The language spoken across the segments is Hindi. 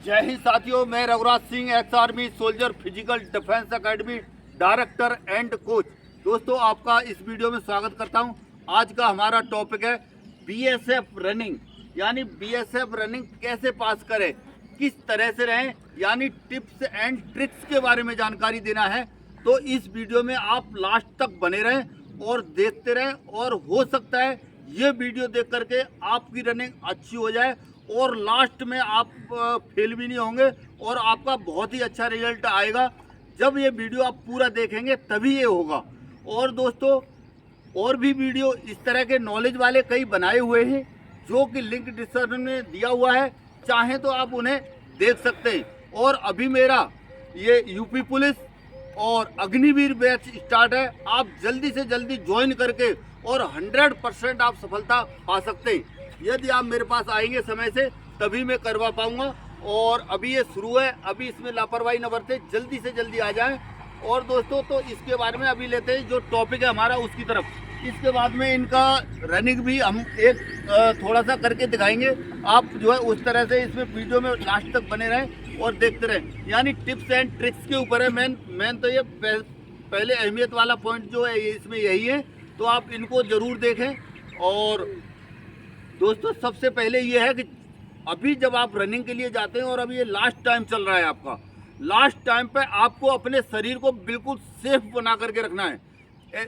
जय हिंद साथियों, मैं Raghuraj Singh, ex army soldier, physical defence academy director and coach. दोस्तों, आपका इस वीडियो में स्वागत करता हूं। आज का हमारा टॉपिक है बीएसएफ रनिंग, यानी बीएसएफ रनिंग कैसे पास करें, किस तरह से रहें, यानी टिप्स एंड ट्रिक्स के बारे में जानकारी देना है। तो इस वीडियो में आप लास्ट तक बने रहें और देखते रहें, और हो सकता है ये वीडियो देख करके आपकी रनिंग अच्छी हो जाए और लास्ट में आप फेल भी नहीं होंगे और आपका बहुत ही अच्छा रिजल्ट आएगा। जब ये वीडियो आप पूरा देखेंगे तभी ये होगा। और दोस्तों, और भी वीडियो इस तरह के नॉलेज वाले कई बनाए हुए हैं जो कि लिंक डिस्क्रिप्शन में दिया हुआ है, चाहें तो आप उन्हें देख सकते हैं। और अभी मेरा ये यूपी पुलिस और अग्निवीर बैच स्टार्ट है। आप जल्दी से जल्दी ज्वाइन करके और 100% आप सफलता पा सकते हैं। यदि आप मेरे पास आएंगे समय से तभी मैं करवा पाऊंगा। और अभी ये शुरू है, अभी इसमें लापरवाही न बरतें, जल्दी से जल्दी आ जाएं। और दोस्तों, तो इसके बारे में अभी लेते हैं जो टॉपिक है हमारा उसकी तरफ। इसके बाद में इनका रनिंग भी हम एक थोड़ा सा करके दिखाएंगे। आप जो है उस तरह से इसमें वीडियो में लास्ट तक बने रहें और देखते रहें। यानी टिप्स एंड ट्रिक्स के ऊपर है मेन तो ये पहले अहमियत वाला पॉइंट जो है इसमें यही है, तो आप इनको ज़रूर देखें। और दोस्तों, सबसे पहले ये है कि अभी जब आप रनिंग के लिए जाते हैं और अभी ये लास्ट टाइम चल रहा है आपका, लास्ट टाइम पे आपको अपने शरीर को बिल्कुल सेफ बना करके रखना है।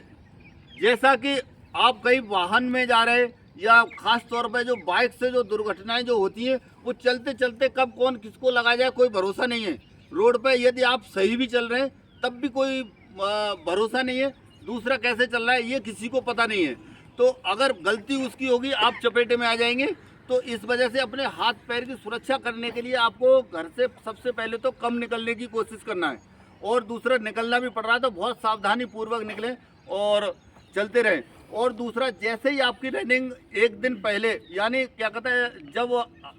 जैसा कि आप कहीं वाहन में जा रहे हैं या खास तौर पे जो बाइक से जो दुर्घटनाएं जो होती हैं, वो चलते चलते कब कौन किसको लगा जाए कोई भरोसा नहीं है। रोड पे यदि आप सही भी चल रहे हैं तब भी कोई भरोसा नहीं है, दूसरा कैसे चल रहा है ये किसी को पता नहीं है। तो अगर गलती उसकी होगी आप चपेटे में आ जाएंगे। तो इस वजह से अपने हाथ पैर की सुरक्षा करने के लिए आपको घर से सबसे पहले तो कम निकलने की कोशिश करना है, और दूसरा निकलना भी पड़ रहा है तो बहुत सावधानी पूर्वक निकलें और चलते रहें। और दूसरा, जैसे ही आपकी रनिंग एक दिन पहले, यानी क्या कहते हैं, जब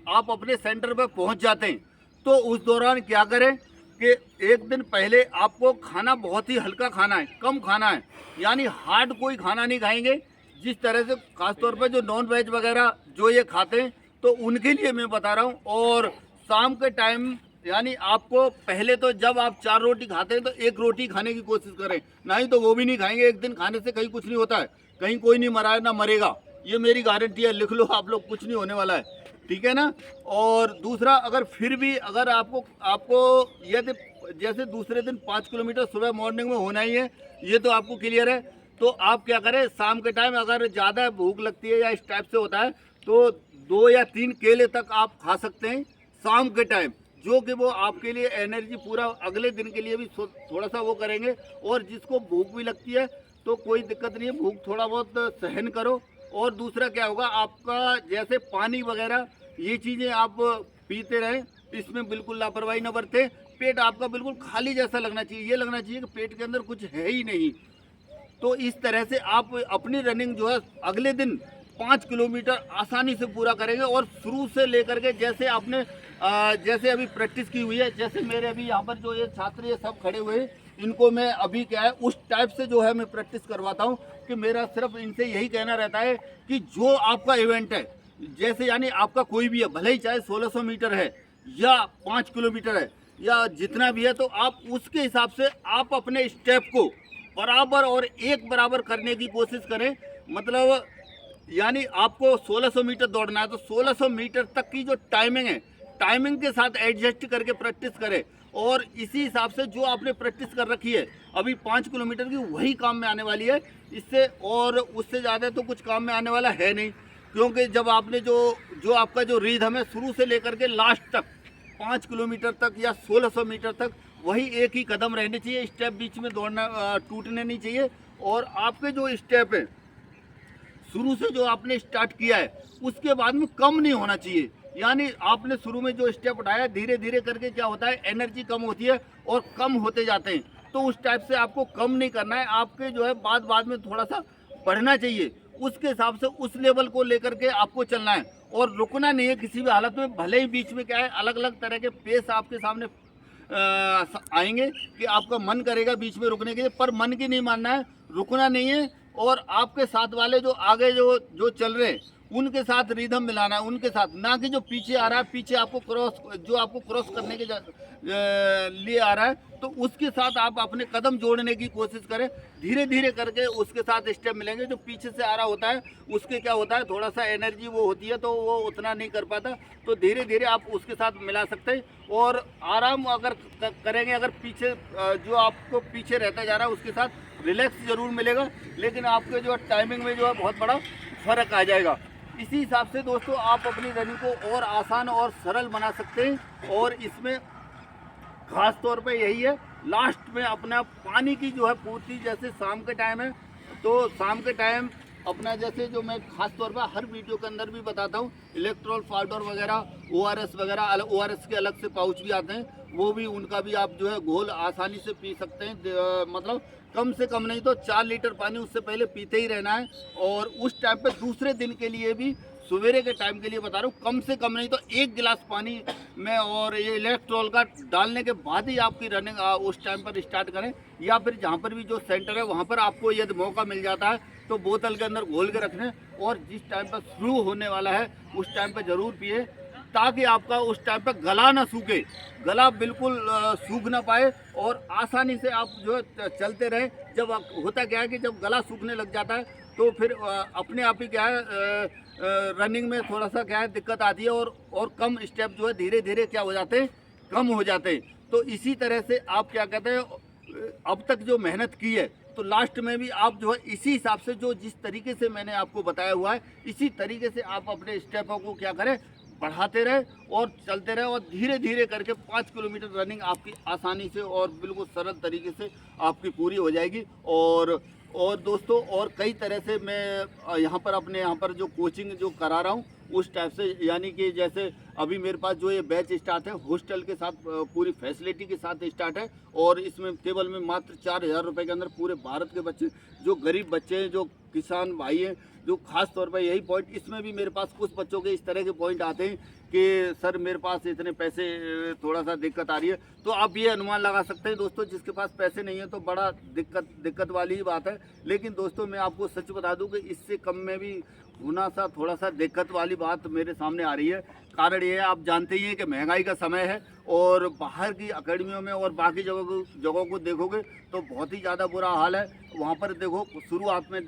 आप अपने सेंटर पर पहुंच जाते हैं तो उस दौरान क्या करें कि एक दिन पहले आपको खाना बहुत ही हल्का खाना है, कम खाना है, यानी हार्ड कोई खाना नहीं खाएंगे। जिस तरह से खासतौर पर जो नॉन वेज वगैरह जो ये खाते हैं तो उनके लिए मैं बता रहा हूँ। और शाम के टाइम, यानी आपको पहले तो जब आप 4 रोटी खाते हैं तो 1 रोटी खाने की कोशिश करें, नहीं तो वो भी नहीं खाएंगे। एक दिन खाने से कहीं कुछ नहीं होता है, कहीं कोई नहीं मरा है ना मरेगा, ये मेरी गारंटी है, लिख लो आप लोग, कुछ नहीं होने वाला है, ठीक है ना। और दूसरा, अगर फिर भी अगर आपको यदि जैसे दूसरे दिन 5 किलोमीटर सुबह मॉर्निंग में होना ही है, ये तो आपको क्लियर है, तो आप क्या करें, शाम के टाइम अगर ज़्यादा भूख लगती है या इस टाइप से होता है तो 2 या 3 केले तक आप खा सकते हैं शाम के टाइम, जो कि वो आपके लिए एनर्जी पूरा अगले दिन के लिए भी थोड़ा सा वो करेंगे। और जिसको भूख भी लगती है तो कोई दिक्कत नहीं है, भूख थोड़ा बहुत सहन करो। और दूसरा क्या होगा, आपका जैसे पानी वगैरह ये चीज़ें आप पीते रहें, इसमें बिल्कुल लापरवाही न बरतें। पेट आपका बिल्कुल खाली जैसा लगना चाहिए, ये लगना चाहिए कि पेट के अंदर कुछ है ही नहीं। तो इस तरह से आप अपनी रनिंग जो है अगले दिन 5 किलोमीटर आसानी से पूरा करेंगे। और शुरू से लेकर के जैसे आपने जैसे अभी प्रैक्टिस की हुई है, जैसे मेरे अभी यहाँ पर जो ये छात्र ये सब खड़े हुए हैं, इनको मैं अभी क्या है उस टाइप से जो है मैं प्रैक्टिस करवाता हूँ कि मेरा सिर्फ इनसे यही कहना रहता है कि जो आपका इवेंट है, जैसे यानी आपका कोई भी है, भले ही चाहे 1600 मीटर है या 5 किलोमीटर है या जितना भी है, तो आप उसके हिसाब से आप अपने स्टेप को बराबर और एक बराबर करने की कोशिश करें। मतलब यानी आपको 1600 मीटर दौड़ना है तो 1600 मीटर तक की जो टाइमिंग है, टाइमिंग के साथ एडजस्ट करके प्रैक्टिस करें। और इसी हिसाब से जो आपने प्रैक्टिस कर रखी है अभी 5 किलोमीटर की, वही काम में आने वाली है। इससे और उससे ज़्यादा तो कुछ काम में आने वाला है नहीं, क्योंकि जब आपने जो आपका जो रिदम है शुरू से लेकर के लास्ट तक 5 किलोमीटर तक या 1600 मीटर तक वही एक ही कदम रहने चाहिए, स्टेप बीच में दौड़ना टूटने नहीं चाहिए। और आपके जो स्टेप है शुरू से जो आपने स्टार्ट किया है उसके बाद में कम नहीं होना चाहिए। यानी आपने शुरू में जो स्टेप उठाया, धीरे धीरे करके क्या होता है, एनर्जी कम होती है और कम होते जाते हैं। तो उस टाइप से आपको कम नहीं करना है, आपके जो है बाद में थोड़ा सा बढ़ना चाहिए, उसके हिसाब से उस लेवल को लेकर के आपको चलना है। और रुकना नहीं है किसी भी हालत में, भले ही बीच में क्या है अलग अलग तरह के पेस आपके सामने आएंगे कि आपका मन करेगा बीच में रुकने के लिए, पर मन की नहीं मानना है, रुकना नहीं है। और आपके साथ वाले जो आगे जो चल रहे हैं उनके साथ रिदम मिलाना है, उनके साथ, ना कि जो पीछे आ रहा है, पीछे आपको क्रॉस करने के लिए आ रहा है, तो उसके साथ आप अपने कदम जोड़ने की कोशिश करें। धीरे धीरे करके उसके साथ स्टेप मिलेंगे। जो पीछे से आ रहा होता है उसके क्या होता है, थोड़ा सा एनर्जी वो होती है, तो वो उतना नहीं कर पाता, तो धीरे धीरे आप उसके साथ मिला सकते हैं। और आराम अगर करेंगे, अगर पीछे जो आपको पीछे रहता जा रहा है उसके साथ रिलैक्स जरूर मिलेगा, लेकिन आपके जो टाइमिंग में जो है बहुत बड़ा फर्क आ जाएगा। इसी हिसाब से दोस्तों आप अपनी रनिंग को और आसान और सरल बना सकते हैं। और इसमें खास तौर पे यही है, लास्ट में अपना पानी की जो है पूर्ति, जैसे शाम के टाइम है तो शाम के टाइम अपना, जैसे जो मैं खास तौर पर हर वीडियो के अंदर भी बताता हूँ, इलेक्ट्रोल पाउडर वगैरह, ORS वगैरह, ORS के अलग से पाउच भी आते हैं, वो भी, उनका भी आप जो है घोल आसानी से पी सकते हैं। मतलब कम से कम नहीं तो 4 लीटर पानी उससे पहले पीते ही रहना है। और उस टाइम पे दूसरे दिन के लिए भी, सवेरे के टाइम के लिए बता रहा हूँ, कम से कम नहीं तो 1 गिलास पानी में और ये इलेक्ट्रोल का डालने के बाद ही आपकी रनिंग उस टाइम पर स्टार्ट करें। या फिर जहाँ पर भी जो सेंटर है वहाँ पर आपको यदि मौका मिल जाता है तो बोतल के अंदर घोल के रखने, और जिस टाइम पर शुरू होने वाला है उस टाइम पर ज़रूर पिए, ताकि आपका उस टाइम पर गला ना सूखे, गला बिल्कुल सूख ना पाए, और आसानी से आप जो है चलते रहें। जब होता क्या है कि जब गला सूखने लग जाता है तो फिर अपने आप ही क्या है, रनिंग में थोड़ा सा क्या है दिक्कत आती है, और कम स्टेप जो है धीरे धीरे क्या हो जाते हैं, कम हो जाते हैं। तो इसी तरह से आप क्या कहते हैं, अब तक जो मेहनत की है तो लास्ट में भी आप जो है इसी हिसाब से, जो जिस तरीके से मैंने आपको बताया हुआ है, इसी तरीके से आप अपने स्टेपों को क्या करें, बढ़ाते रहे और चलते रहे, और धीरे धीरे करके 5 किलोमीटर रनिंग आपकी आसानी से और बिल्कुल सरल तरीके से आपकी पूरी हो जाएगी। और दोस्तों, और कई तरह से मैं यहाँ पर जो कोचिंग जो करा रहा हूँ उस टाइप से, यानी कि जैसे अभी मेरे पास जो ये बैच स्टार्ट है, हॉस्टल के साथ पूरी फैसिलिटी के साथ स्टार्ट है, और इसमें केवल में मात्र 4,000 रुपये के अंदर पूरे भारत के बच्चे, जो गरीब बच्चे हैं, जो किसान भाई हैं, जो खास तौर पर यही पॉइंट, इसमें भी मेरे पास कुछ बच्चों के इस तरह के पॉइंट आते हैं कि सर मेरे पास इतने पैसे, थोड़ा सा दिक्कत आ रही है। तो आप ये अनुमान लगा सकते हैं दोस्तों, जिसके पास पैसे नहीं है तो बड़ा दिक्कत वाली ही बात है। लेकिन दोस्तों मैं आपको सच बता दूं कि इससे कम में भी होना सा थोड़ा सा दिक्कत वाली बात मेरे सामने आ रही है। कारण ये है, आप जानते ही हैं कि महंगाई का समय है, और बाहर की अकेडमियों में और बाकी जगहों को देखोगे तो बहुत ही ज़्यादा बुरा हाल है। वहाँ पर देखो शुरुआत में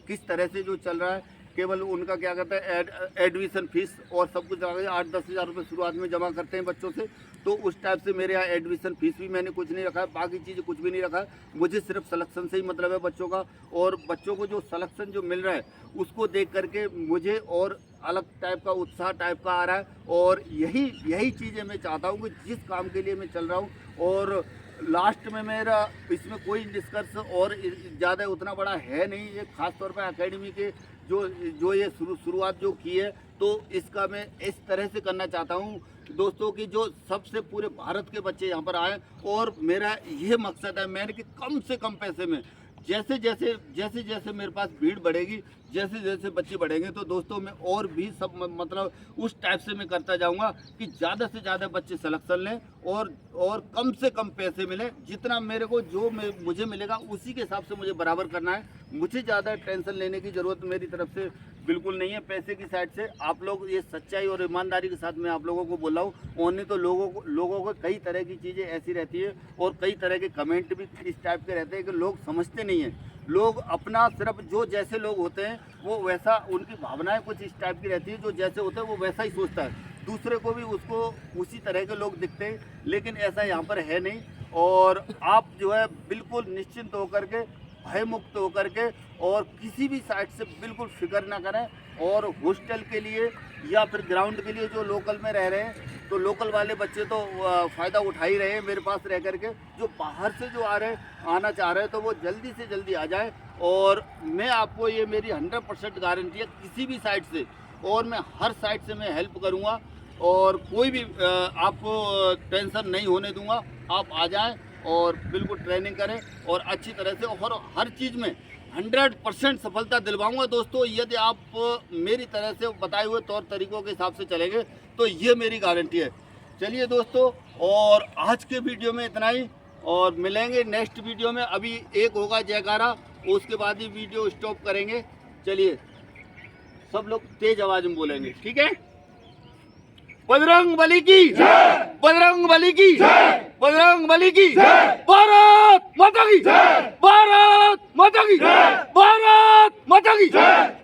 किस तरह से जो चल रहा है, केवल उनका क्या कहते हैं एडमिशन फीस और सब कुछ 8-10 हज़ार रुपये शुरुआत में जमा करते हैं बच्चों से। तो उस टाइप से मेरे यहाँ एडमिशन फीस भी मैंने कुछ नहीं रखा है, बाकी चीज़ें कुछ भी नहीं रखा है। मुझे सिर्फ सिलेक्शन से ही मतलब है बच्चों का, और बच्चों को जो सिलेक्शन जो मिल रहा है उसको देख करके मुझे और अलग टाइप का उत्साह टाइप का आ रहा है। और यही चीज़ें मैं चाहता हूँ कि जिस काम के लिए मैं चल रहा हूँ, और लास्ट में मेरा इसमें कोई निष्कर्ष और ज़्यादा उतना बड़ा है नहीं। ये खास तौर पर एकेडमी के जो ये शुरुआत जो की है, तो इसका मैं इस तरह से करना चाहता हूँ दोस्तों कि जो सबसे पूरे भारत के बच्चे यहाँ पर आए, और मेरा ये मकसद है मैंने कि कम से कम पैसे में, जैसे जैसे मेरे पास भीड़ बढ़ेगी, जैसे जैसे बच्चे बढ़ेंगे, तो दोस्तों मैं और भी सब मतलब उस टाइप से मैं करता जाऊंगा कि ज़्यादा से ज़्यादा बच्चे सिलेक्शन लें, और कम से कम पैसे मिले। जितना मेरे को मुझे मिलेगा उसी के हिसाब से मुझे बराबर करना है। मुझे ज़्यादा टेंशन लेने की ज़रूरत मेरी तरफ से बिल्कुल नहीं है पैसे की साइड से। आप लोग ये सच्चाई और ईमानदारी के साथ मैं आप लोगों को बोल रहा हूँ, और नहीं तो लोगों को कई तरह की चीज़ें ऐसी रहती है, और कई तरह के कमेंट भी इस टाइप के रहते हैं कि लोग समझते नहीं हैं। लोग अपना सिर्फ, जो जैसे लोग होते हैं वो वैसा, उनकी भावनाएं कुछ इस टाइप की रहती है, जो जैसे होते हैं वो वैसा ही सोचता है, दूसरे को भी उसको उसी तरह के लोग दिखते हैं। लेकिन ऐसा यहाँ पर है नहीं, और आप जो है बिल्कुल निश्चिंत होकर के, भय मुक्त होकर के, और किसी भी साइड से बिल्कुल फिक्र ना करें। और हॉस्टल के लिए या फिर ग्राउंड के लिए जो लोकल में रह रहे हैं, तो लोकल वाले बच्चे तो फ़ायदा उठा ही रहे हैं मेरे पास रह करके। जो बाहर से जो आना चाह रहे हैं तो वो जल्दी से जल्दी आ जाए। और मैं आपको ये मेरी 100% गारंटी है किसी भी साइड से, और मैं हर साइड से मैं हेल्प करूँगा, और कोई भी आपको टेंशन नहीं होने दूँगा। आप आ जाएँ और बिल्कुल ट्रेनिंग करें, और अच्छी तरह से, और हर चीज़ में 100% सफलता दिलवाऊंगा दोस्तों। यदि आप मेरी तरह से बताए हुए तौर तरीकों के हिसाब से चलेंगे तो ये मेरी गारंटी है। चलिए दोस्तों, और आज के वीडियो में इतना ही, और मिलेंगे नेक्स्ट वीडियो में। अभी एक होगा जयकारा, उसके बाद ही वीडियो स्टॉप करेंगे। चलिए। सब लोग तेज आवाज में बोलेंगे, ठीक है? बजरंग बली की जय, बजरंग बली की जय, बजरंग बली की जय, भारत माता की जय, भारत माता की जय, भारत माता की जय।